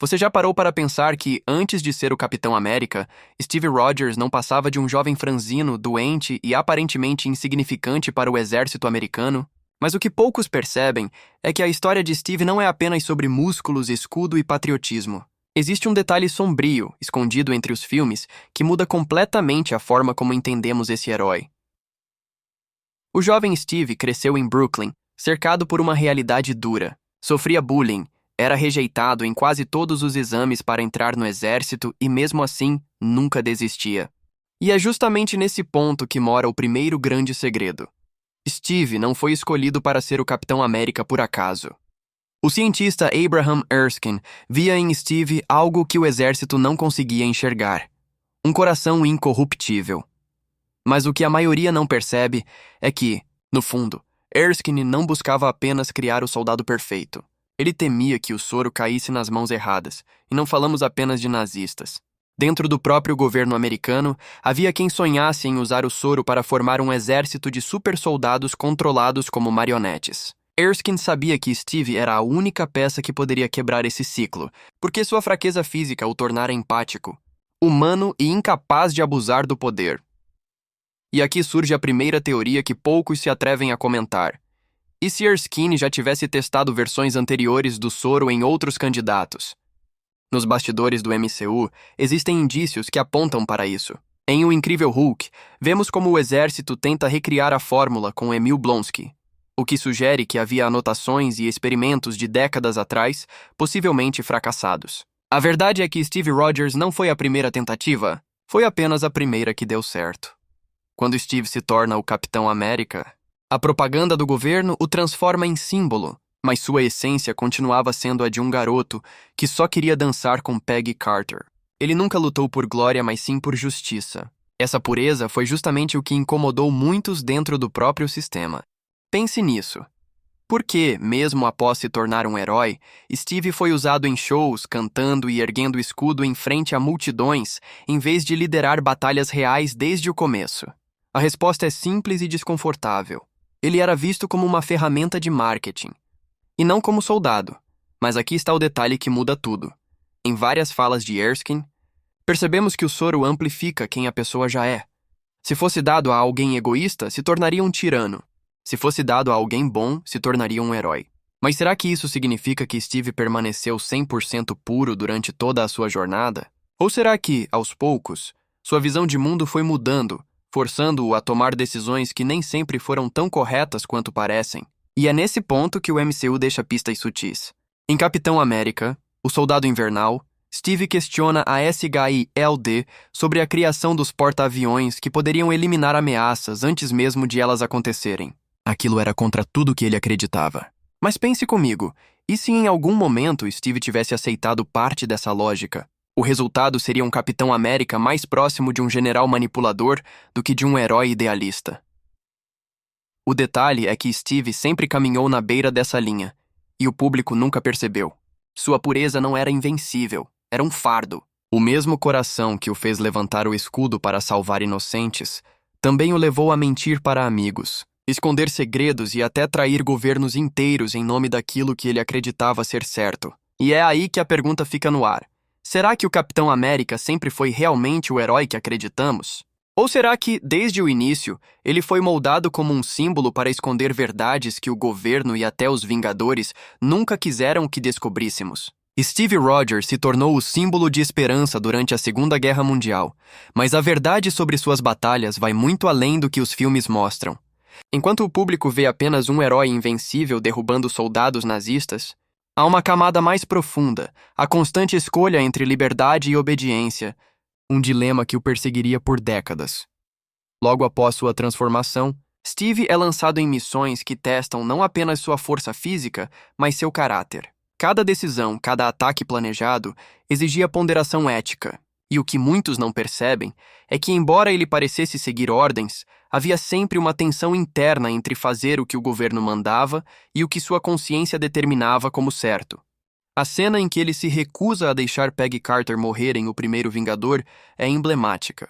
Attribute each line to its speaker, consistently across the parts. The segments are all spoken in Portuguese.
Speaker 1: Você já parou para pensar que, antes de ser o Capitão América, Steve Rogers não passava de um jovem franzino, doente e aparentemente insignificante para o exército americano? Mas o que poucos percebem é que a história de Steve não é apenas sobre músculos, escudo e patriotismo. Existe um detalhe sombrio, escondido entre os filmes, que muda completamente a forma como entendemos esse herói. O jovem Steve cresceu em Brooklyn, cercado por uma realidade dura. Sofria bullying, era rejeitado em quase todos os exames para entrar no exército e, mesmo assim, nunca desistia. E é justamente nesse ponto que mora o primeiro grande segredo. Steve não foi escolhido para ser o Capitão América por acaso. O cientista Abraham Erskine via em Steve algo que o exército não conseguia enxergar: um coração incorruptível. Mas o que a maioria não percebe é que, no fundo, Erskine não buscava apenas criar o soldado perfeito. Ele temia que o soro caísse nas mãos erradas, e não falamos apenas de nazistas. Dentro do próprio governo americano, havia quem sonhasse em usar o soro para formar um exército de super-soldados controlados como marionetes. Erskine sabia que Steve era a única peça que poderia quebrar esse ciclo, porque sua fraqueza física o tornara empático, humano e incapaz de abusar do poder. E aqui surge a primeira teoria que poucos se atrevem a comentar. E se Erskine já tivesse testado versões anteriores do soro em outros candidatos? Nos bastidores do MCU, existem indícios que apontam para isso. Em O Incrível Hulk, vemos como o exército tenta recriar a fórmula com Emil Blonsky, o que sugere que havia anotações e experimentos de décadas atrás, possivelmente fracassados. A verdade é que Steve Rogers não foi a primeira tentativa, foi apenas a primeira que deu certo. Quando Steve se torna o Capitão América, a propaganda do governo o transforma em símbolo, mas sua essência continuava sendo a de um garoto que só queria dançar com Peggy Carter. Ele nunca lutou por glória, mas sim por justiça. Essa pureza foi justamente o que incomodou muitos dentro do próprio sistema. Pense nisso. Por que, mesmo após se tornar um herói, Steve foi usado em shows, cantando e erguendo o escudo em frente a multidões, em vez de liderar batalhas reais desde o começo? A resposta é simples e desconfortável. Ele era visto como uma ferramenta de marketing, e não como soldado. Mas aqui está o detalhe que muda tudo. Em várias falas de Erskine, percebemos que o soro amplifica quem a pessoa já é. Se fosse dado a alguém egoísta, se tornaria um tirano. Se fosse dado a alguém bom, se tornaria um herói. Mas será que isso significa que Steve permaneceu 100% puro durante toda a sua jornada? Ou será que, aos poucos, sua visão de mundo foi mudando, forçando-o a tomar decisões que nem sempre foram tão corretas quanto parecem? E é nesse ponto que o MCU deixa pistas sutis. Em Capitão América, o Soldado Invernal, Steve questiona a SHIELD sobre a criação dos porta-aviões que poderiam eliminar ameaças antes mesmo de elas acontecerem. Aquilo era contra tudo que ele acreditava. Mas pense comigo, e se em algum momento Steve tivesse aceitado parte dessa lógica? O resultado seria um Capitão América mais próximo de um general manipulador do que de um herói idealista. O detalhe é que Steve sempre caminhou na beira dessa linha, e o público nunca percebeu. Sua pureza não era invencível, era um fardo. O mesmo coração que o fez levantar o escudo para salvar inocentes, também o levou a mentir para amigos, esconder segredos e até trair governos inteiros em nome daquilo que ele acreditava ser certo. E é aí que a pergunta fica no ar. Será que o Capitão América sempre foi realmente o herói que acreditamos? Ou será que, desde o início, ele foi moldado como um símbolo para esconder verdades que o governo e até os Vingadores nunca quiseram que descobríssemos? Steve Rogers se tornou o símbolo de esperança durante a Segunda Guerra Mundial, mas a verdade sobre suas batalhas vai muito além do que os filmes mostram. Enquanto o público vê apenas um herói invencível derrubando soldados nazistas, há uma camada mais profunda, a constante escolha entre liberdade e obediência, um dilema que o perseguiria por décadas. Logo após sua transformação, Steve é lançado em missões que testam não apenas sua força física, mas seu caráter. Cada decisão, cada ataque planejado, exigia ponderação ética. E o que muitos não percebem é que, embora ele parecesse seguir ordens, havia sempre uma tensão interna entre fazer o que o governo mandava e o que sua consciência determinava como certo. A cena em que ele se recusa a deixar Peggy Carter morrer em O Primeiro Vingador é emblemática.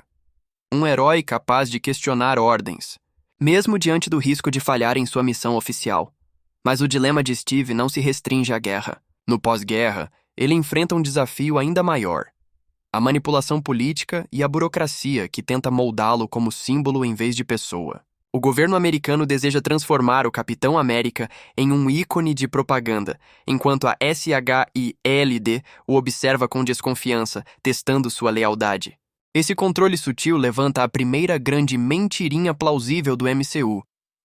Speaker 1: Um herói capaz de questionar ordens, mesmo diante do risco de falhar em sua missão oficial. Mas o dilema de Steve não se restringe à guerra. No pós-guerra, ele enfrenta um desafio ainda maior: a manipulação política e a burocracia que tenta moldá-lo como símbolo em vez de pessoa. O governo americano deseja transformar o Capitão América em um ícone de propaganda, enquanto a SHIELD o observa com desconfiança, testando sua lealdade. Esse controle sutil levanta a primeira grande mentirinha plausível do MCU.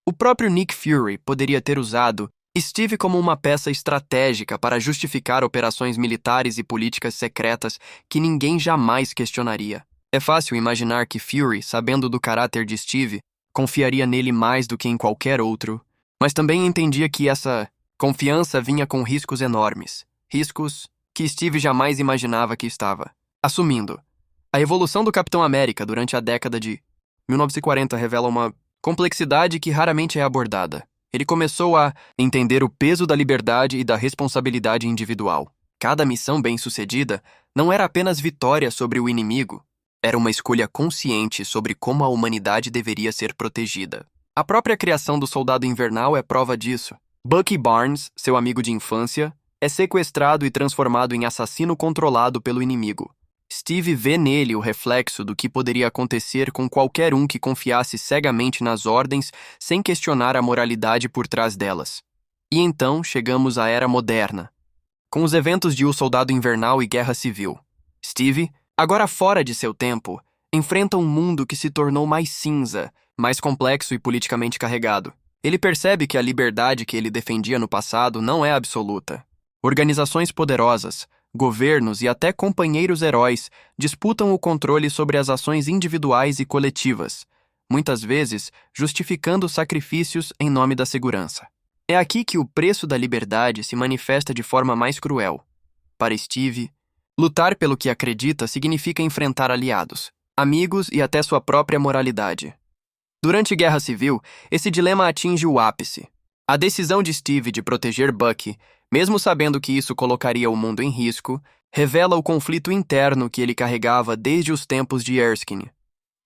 Speaker 1: O próprio Nick Fury poderia ter usado Steve como uma peça estratégica para justificar operações militares e políticas secretas que ninguém jamais questionaria. É fácil imaginar que Fury, sabendo do caráter de Steve, confiaria nele mais do que em qualquer outro, mas também entendia que essa confiança vinha com riscos enormes, riscos que Steve jamais imaginava que estava assumindo. A evolução do Capitão América durante a década de 1940 revela uma complexidade que raramente é abordada. Ele começou a entender o peso da liberdade e da responsabilidade individual. Cada missão bem-sucedida não era apenas vitória sobre o inimigo, era uma escolha consciente sobre como a humanidade deveria ser protegida. A própria criação do Soldado Invernal é prova disso. Bucky Barnes, seu amigo de infância, é sequestrado e transformado em assassino controlado pelo inimigo. Steve vê nele o reflexo do que poderia acontecer com qualquer um que confiasse cegamente nas ordens sem questionar a moralidade por trás delas. E então chegamos à Era Moderna, com os eventos de O Soldado Invernal e Guerra Civil. Steve, agora fora de seu tempo, enfrenta um mundo que se tornou mais cinza, mais complexo e politicamente carregado. Ele percebe que a liberdade que ele defendia no passado não é absoluta. Organizações poderosas, governos e até companheiros heróis disputam o controle sobre as ações individuais e coletivas, muitas vezes justificando sacrifícios em nome da segurança. É aqui que o preço da liberdade se manifesta de forma mais cruel. Para Steve, lutar pelo que acredita significa enfrentar aliados, amigos e até sua própria moralidade. Durante Guerra Civil, esse dilema atinge o ápice. A decisão de Steve de proteger Bucky, mesmo sabendo que isso colocaria o mundo em risco, revela o conflito interno que ele carregava desde os tempos de Erskine.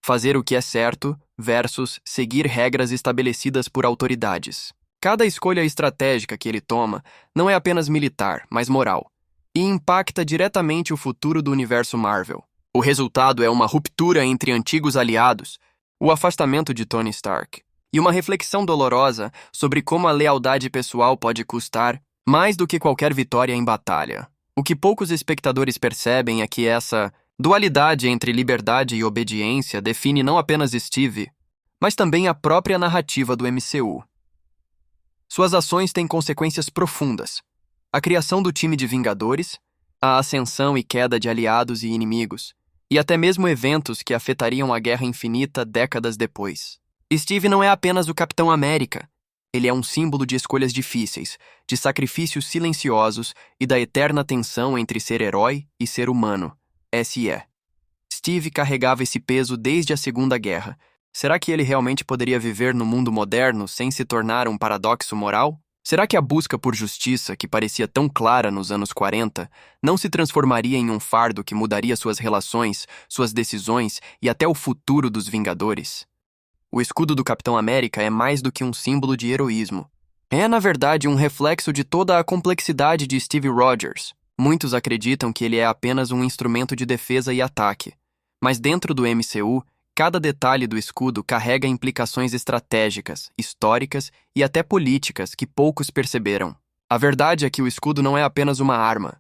Speaker 1: Fazer o que é certo versus seguir regras estabelecidas por autoridades. Cada escolha estratégica que ele toma não é apenas militar, mas moral, e impacta diretamente o futuro do universo Marvel. O resultado é uma ruptura entre antigos aliados, o afastamento de Tony Stark, e uma reflexão dolorosa sobre como a lealdade pessoal pode custar mais do que qualquer vitória em batalha. O que poucos espectadores percebem é que essa dualidade entre liberdade e obediência define não apenas Steve, mas também a própria narrativa do MCU. Suas ações têm consequências profundas. A criação do time de Vingadores, a ascensão e queda de aliados e inimigos, e até mesmo eventos que afetariam a Guerra Infinita décadas depois. Steve não é apenas o Capitão América. Ele é um símbolo de escolhas difíceis, de sacrifícios silenciosos e da eterna tensão entre ser herói e ser humano. SE. Steve carregava esse peso desde a Segunda Guerra. Será que ele realmente poderia viver no mundo moderno sem se tornar um paradoxo moral? Será que a busca por justiça, que parecia tão clara nos anos 40, não se transformaria em um fardo que mudaria suas relações, suas decisões e até o futuro dos Vingadores? O escudo do Capitão América é mais do que um símbolo de heroísmo. É, na verdade, um reflexo de toda a complexidade de Steve Rogers. Muitos acreditam que ele é apenas um instrumento de defesa e ataque. Mas dentro do MCU, cada detalhe do escudo carrega implicações estratégicas, históricas e até políticas que poucos perceberam. A verdade é que o escudo não é apenas uma arma.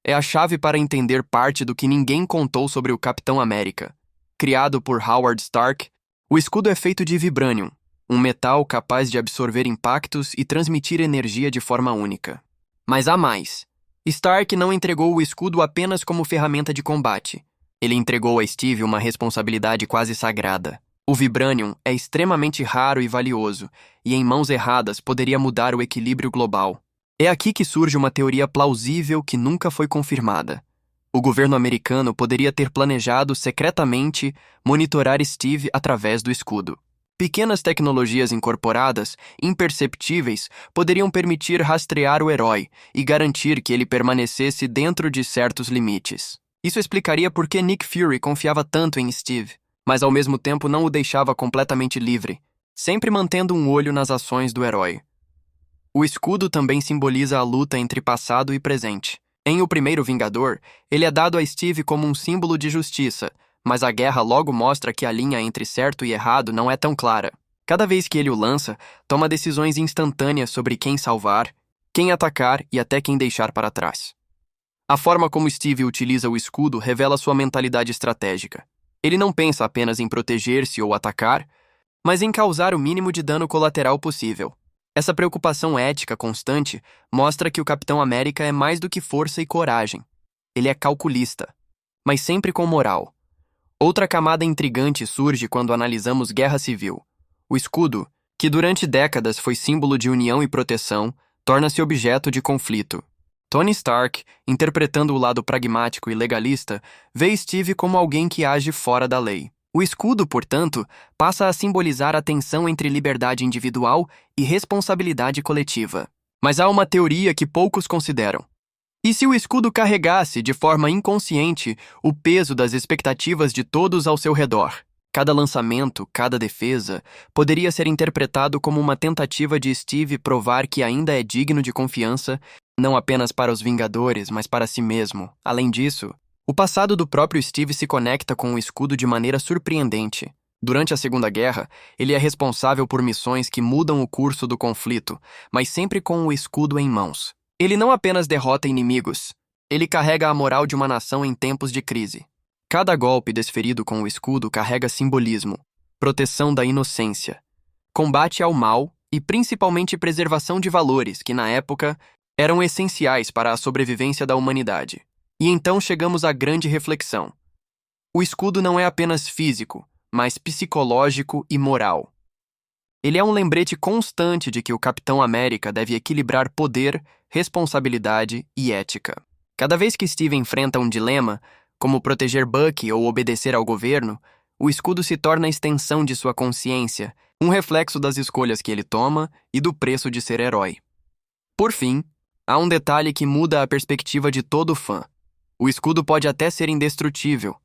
Speaker 1: É a chave para entender parte do que ninguém contou sobre o Capitão América. Criado por Howard Stark, o escudo é feito de vibranium, um metal capaz de absorver impactos e transmitir energia de forma única. Mas há mais. Stark não entregou o escudo apenas como ferramenta de combate. Ele entregou a Steve uma responsabilidade quase sagrada. O vibranium é extremamente raro e valioso, e em mãos erradas poderia mudar o equilíbrio global. É aqui que surge uma teoria plausível que nunca foi confirmada. O governo americano poderia ter planejado secretamente monitorar Steve através do escudo. Pequenas tecnologias incorporadas, imperceptíveis, poderiam permitir rastrear o herói e garantir que ele permanecesse dentro de certos limites. Isso explicaria por que Nick Fury confiava tanto em Steve, mas ao mesmo tempo não o deixava completamente livre, sempre mantendo um olho nas ações do herói. O escudo também simboliza a luta entre passado e presente. Em O Primeiro Vingador, ele é dado a Steve como um símbolo de justiça, mas a guerra logo mostra que a linha entre certo e errado não é tão clara. Cada vez que ele o lança, toma decisões instantâneas sobre quem salvar, quem atacar e até quem deixar para trás. A forma como Steve utiliza o escudo revela sua mentalidade estratégica. Ele não pensa apenas em proteger-se ou atacar, mas em causar o mínimo de dano colateral possível. Essa preocupação ética constante mostra que o Capitão América é mais do que força e coragem. Ele é calculista, mas sempre com moral. Outra camada intrigante surge quando analisamos Guerra Civil. O escudo, que durante décadas foi símbolo de união e proteção, torna-se objeto de conflito. Tony Stark, interpretando o lado pragmático e legalista, vê Steve como alguém que age fora da lei. O escudo, portanto, passa a simbolizar a tensão entre liberdade individual e responsabilidade coletiva. Mas há uma teoria que poucos consideram. E se o escudo carregasse, de forma inconsciente, o peso das expectativas de todos ao seu redor? Cada lançamento, cada defesa, poderia ser interpretado como uma tentativa de Steve provar que ainda é digno de confiança, não apenas para os Vingadores, mas para si mesmo. Além disso, o passado do próprio Steve se conecta com o escudo de maneira surpreendente. Durante a Segunda Guerra, ele é responsável por missões que mudam o curso do conflito, mas sempre com o escudo em mãos. Ele não apenas derrota inimigos, ele carrega a moral de uma nação em tempos de crise. Cada golpe desferido com o escudo carrega simbolismo, proteção da inocência, combate ao mal e principalmente preservação de valores que, na época, eram essenciais para a sobrevivência da humanidade. E então chegamos à grande reflexão. O escudo não é apenas físico, mas psicológico e moral. Ele é um lembrete constante de que o Capitão América deve equilibrar poder, responsabilidade e ética. Cada vez que Steve enfrenta um dilema, como proteger Bucky ou obedecer ao governo, o escudo se torna a extensão de sua consciência, um reflexo das escolhas que ele toma e do preço de ser herói. Por fim, há um detalhe que muda a perspectiva de todo fã. O escudo pode até ser indestrutível,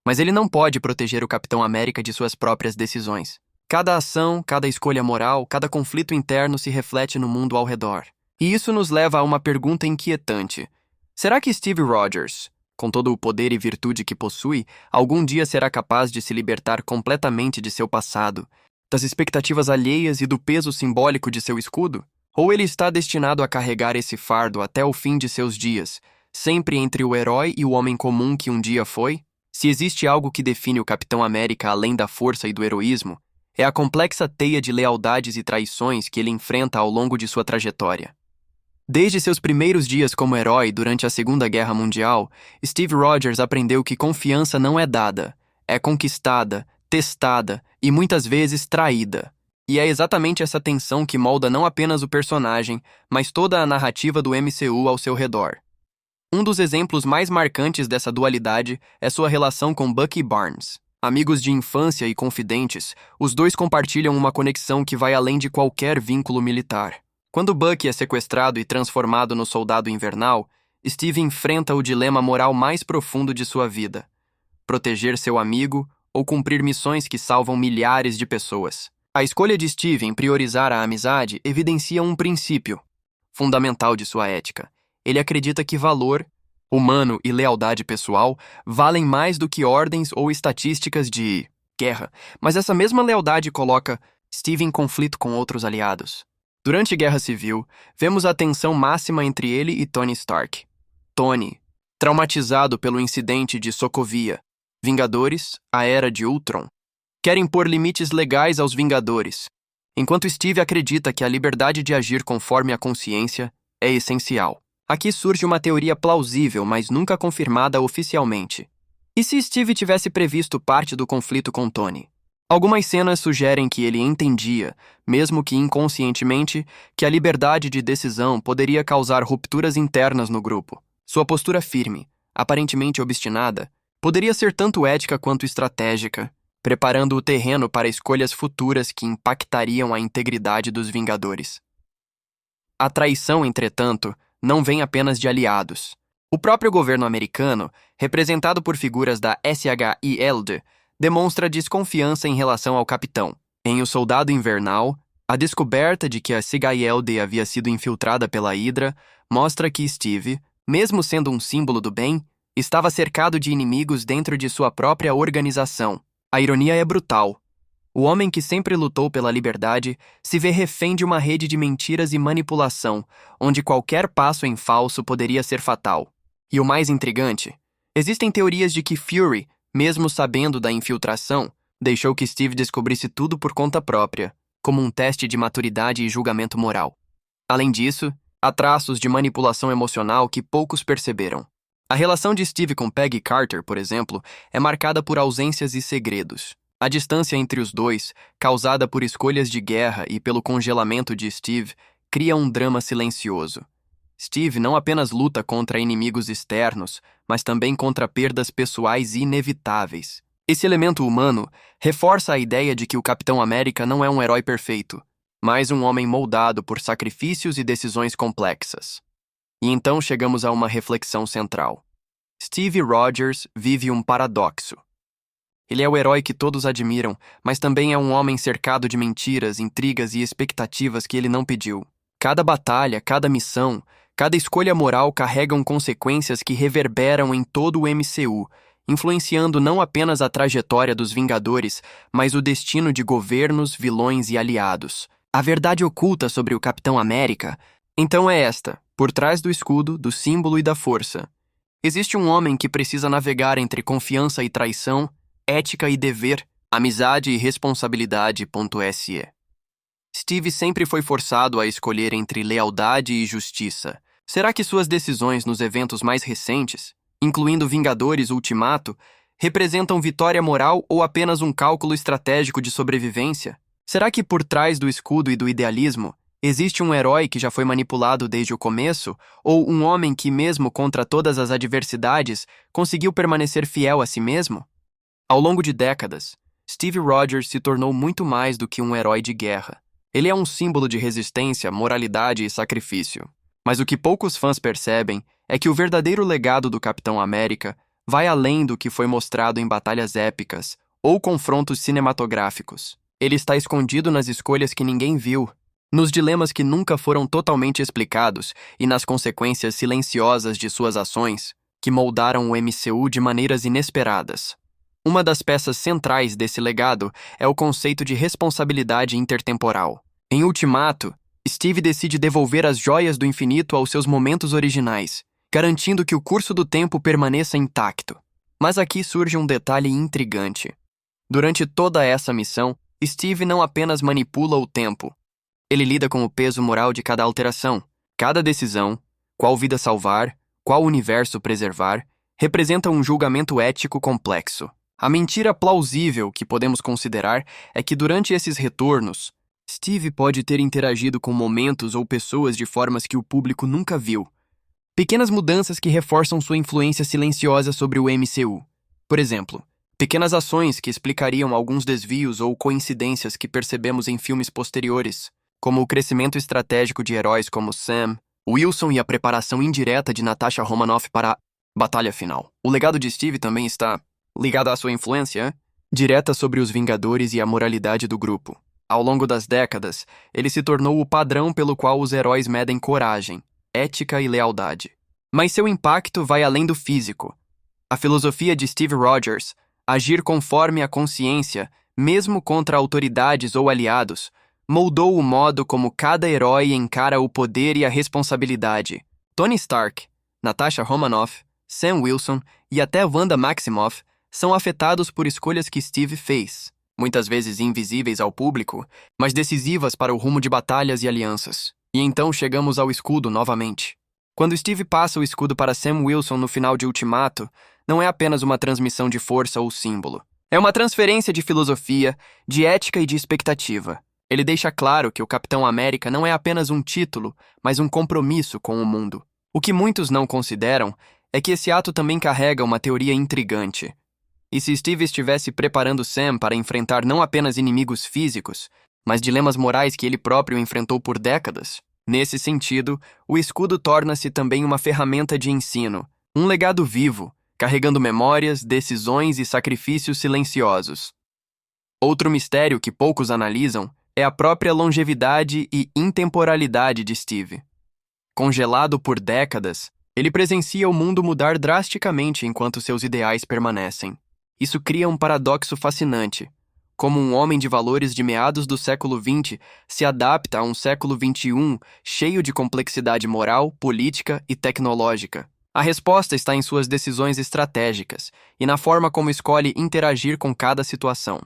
Speaker 1: mas ele não pode proteger o Capitão América de suas próprias decisões. Cada ação, cada escolha moral, cada conflito interno se reflete no mundo ao redor. E isso nos leva a uma pergunta inquietante. Será que Steve Rogers, com todo o poder e virtude que possui, algum dia será capaz de se libertar completamente de seu passado, das expectativas alheias e do peso simbólico de seu escudo? Ou ele está destinado a carregar esse fardo até o fim de seus dias, sempre entre o herói e o homem comum que um dia foi? Se existe algo que define o Capitão América além da força e do heroísmo, é a complexa teia de lealdades e traições que ele enfrenta ao longo de sua trajetória. Desde seus primeiros dias como herói durante a Segunda Guerra Mundial, Steve Rogers aprendeu que confiança não é dada, é conquistada, testada e muitas vezes traída. E é exatamente essa tensão que molda não apenas o personagem, mas toda a narrativa do MCU ao seu redor. Um dos exemplos mais marcantes dessa dualidade é sua relação com Bucky Barnes. Amigos de infância e confidentes, os dois compartilham uma conexão que vai além de qualquer vínculo militar. Quando Bucky é sequestrado e transformado no Soldado Invernal, Steve enfrenta o dilema moral mais profundo de sua vida: proteger seu amigo ou cumprir missões que salvam milhares de pessoas. A escolha de Steve em priorizar a amizade evidencia um princípio fundamental de sua ética. Ele acredita que valor humano e lealdade pessoal valem mais do que ordens ou estatísticas de guerra, mas essa mesma lealdade coloca Steve em conflito com outros aliados. Durante Guerra Civil, vemos a tensão máxima entre ele e Tony Stark. Tony, traumatizado pelo incidente de Sokovia, Vingadores, a Era de Ultron, quer impor limites legais aos Vingadores, enquanto Steve acredita que a liberdade de agir conforme a consciência é essencial. Aqui surge uma teoria plausível, mas nunca confirmada oficialmente. E se Steve tivesse previsto parte do conflito com Tony? Algumas cenas sugerem que ele entendia, mesmo que inconscientemente, que a liberdade de decisão poderia causar rupturas internas no grupo. Sua postura firme, aparentemente obstinada, poderia ser tanto ética quanto estratégica, preparando o terreno para escolhas futuras que impactariam a integridade dos Vingadores. A traição, entretanto, não vem apenas de aliados. O próprio governo americano, representado por figuras da SHIELD, demonstra desconfiança em relação ao capitão. Em O Soldado Invernal, a descoberta de que a SHIELD havia sido infiltrada pela Hydra mostra que Steve, Mesmo sendo um símbolo do bem, estava cercado de inimigos dentro de sua própria organização. A ironia é brutal. O homem que sempre lutou pela liberdade se vê refém de uma rede de mentiras e manipulação, onde qualquer passo em falso poderia ser fatal. E o mais intrigante, existem teorias de que Fury, mesmo sabendo da infiltração, deixou que Steve descobrisse tudo por conta própria, como um teste de maturidade e julgamento moral. Além disso, há traços de manipulação emocional que poucos perceberam. A relação de Steve com Peggy Carter, por exemplo, é marcada por ausências e segredos. A distância entre os dois, causada por escolhas de guerra e pelo congelamento de Steve, cria um drama silencioso. Steve não apenas luta contra inimigos externos, mas também contra perdas pessoais inevitáveis. Esse elemento humano reforça a ideia de que o Capitão América não é um herói perfeito, mas um homem moldado por sacrifícios e decisões complexas. E então chegamos a uma reflexão central. Steve Rogers vive um paradoxo. Ele é o herói que todos admiram, mas também é um homem cercado de mentiras, intrigas e expectativas que ele não pediu. Cada batalha, cada missão, cada escolha moral carregam consequências que reverberam em todo o MCU, influenciando não apenas a trajetória dos Vingadores, mas o destino de governos, vilões e aliados. A verdade oculta sobre o Capitão América, então, é esta: por trás do escudo, do símbolo e da força, existe um homem que precisa navegar entre confiança e traição, ética e dever, amizade e responsabilidade.se. Steve sempre foi forçado a escolher entre lealdade e justiça. Será que suas decisões nos eventos mais recentes, incluindo Vingadores Ultimato, representam vitória moral ou apenas um cálculo estratégico de sobrevivência? Será que por trás do escudo e do idealismo, existe um herói que já foi manipulado desde o começo, ou um homem que, mesmo contra todas as adversidades, conseguiu permanecer fiel a si mesmo? Ao longo de décadas, Steve Rogers se tornou muito mais do que um herói de guerra. Ele é um símbolo de resistência, moralidade e sacrifício. Mas o que poucos fãs percebem é que o verdadeiro legado do Capitão América vai além do que foi mostrado em batalhas épicas ou confrontos cinematográficos. Ele está escondido nas escolhas que ninguém viu, nos dilemas que nunca foram totalmente explicados e nas consequências silenciosas de suas ações, que moldaram o MCU de maneiras inesperadas. Uma das peças centrais desse legado é o conceito de responsabilidade intertemporal. Em Ultimato, Steve decide devolver as joias do infinito aos seus momentos originais, garantindo que o curso do tempo permaneça intacto. Mas aqui surge um detalhe intrigante. Durante toda essa missão, Steve não apenas manipula o tempo. Ele lida com o peso moral de cada alteração. Cada decisão, qual vida salvar, qual universo preservar, representa um julgamento ético complexo. A mentira plausível que podemos considerar é que durante esses retornos, Steve pode ter interagido com momentos ou pessoas de formas que o público nunca viu. Pequenas mudanças que reforçam sua influência silenciosa sobre o MCU. Por exemplo, pequenas ações que explicariam alguns desvios ou coincidências que percebemos em filmes posteriores, como o crescimento estratégico de heróis como Sam, Wilson e a preparação indireta de Natasha Romanoff para a batalha final. O legado de Steve também está ligado à sua influência direta sobre os Vingadores e a moralidade do grupo. Ao longo das décadas, ele se tornou o padrão pelo qual os heróis medem coragem, ética e lealdade. Mas seu impacto vai além do físico. A filosofia de Steve Rogers, agir conforme a consciência, mesmo contra autoridades ou aliados, moldou o modo como cada herói encara o poder e a responsabilidade. Tony Stark, Natasha Romanoff, Sam Wilson e até Wanda Maximoff são afetados por escolhas que Steve fez, muitas vezes invisíveis ao público, mas decisivas para o rumo de batalhas e alianças. E então chegamos ao escudo novamente. Quando Steve passa o escudo para Sam Wilson no final de Ultimato, não é apenas uma transmissão de força ou símbolo. É uma transferência de filosofia, de ética e de expectativa. Ele deixa claro que o Capitão América não é apenas um título, mas um compromisso com o mundo. O que muitos não consideram é que esse ato também carrega uma teoria intrigante. E se Steve estivesse preparando Sam para enfrentar não apenas inimigos físicos, mas dilemas morais que ele próprio enfrentou por décadas? Nesse sentido, o escudo torna-se também uma ferramenta de ensino, um legado vivo, carregando memórias, decisões e sacrifícios silenciosos. Outro mistério que poucos analisam é a própria longevidade e intemporalidade de Steve. Congelado por décadas, Ele presencia o mundo mudar drasticamente enquanto seus ideais permanecem. Isso cria um paradoxo fascinante. Como um homem de valores de meados do século XX se adapta a um século XXI cheio de complexidade moral, política e tecnológica. A resposta está em suas decisões estratégicas e na forma como escolhe interagir com cada situação.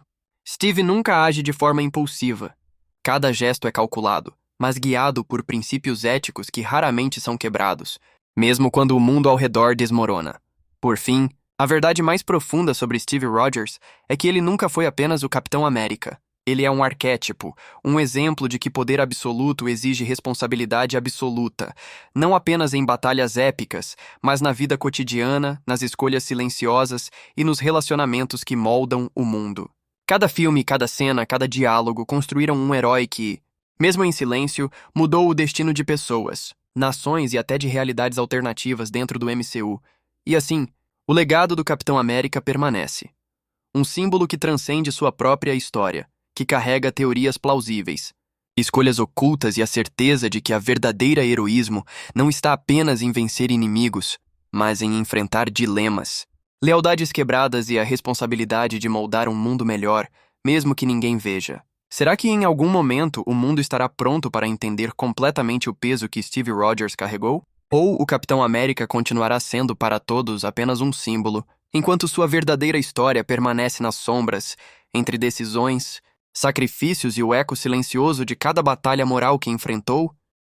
Speaker 1: Steve nunca age de forma impulsiva. Cada gesto é calculado, mas guiado por princípios éticos que raramente são quebrados, mesmo quando o mundo ao redor desmorona. Por fim, a verdade mais profunda sobre Steve Rogers é que ele nunca foi apenas o Capitão América. Ele é um arquétipo, um exemplo de que poder absoluto exige responsabilidade absoluta, não apenas em batalhas épicas, mas na vida cotidiana, nas escolhas silenciosas e nos relacionamentos que moldam o mundo. Cada filme, cada cena, cada diálogo construíram um herói que, mesmo em silêncio, mudou o destino de pessoas, nações e até de realidades alternativas dentro do MCU. E assim, o legado do Capitão América permanece. Um símbolo que transcende sua própria história, que carrega teorias plausíveis, escolhas ocultas e a certeza de que a verdadeira heroísmo não está apenas em vencer inimigos, mas em enfrentar dilemas, lealdades quebradas e a responsabilidade de moldar um mundo melhor, mesmo que ninguém veja. Será que em algum momento o mundo estará pronto para entender completamente o peso que Steve Rogers carregou? Ou o Capitão América continuará sendo para todos apenas um símbolo, enquanto sua verdadeira história permanece nas sombras, entre decisões, sacrifícios e o eco silencioso de cada batalha moral que enfrentou?